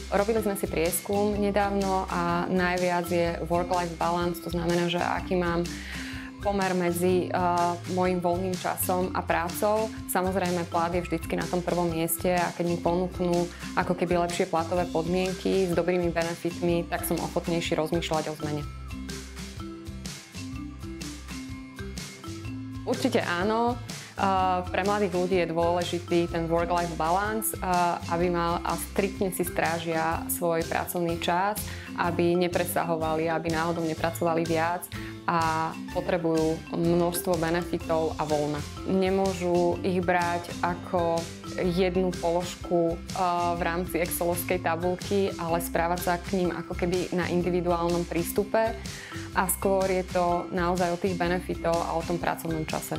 Robili sme si prieskum nedávno a najviac je work-life balance, to znamená, že aký mám pomer medzi môjim voľným časom a prácou. Samozrejme, plat je vždycky na tom prvom mieste a keď mi ponúknú ako keby lepšie platové podmienky s dobrými benefitmi, tak som ochotnejší rozmýšľať o zmene. Určite áno. Pre mladých ľudí je dôležitý ten work-life balance, aby mal a striktne si strážia svoj pracovný čas, aby nepresahovali, aby náhodou nepracovali viac a potrebujú množstvo benefitov a voľna. Nemôžu ich brať ako jednu položku v rámci excelovskej tabulky, ale správať sa k ním ako keby na individuálnom prístupe a skôr je to naozaj o tých benefitoch a o tom pracovnom čase.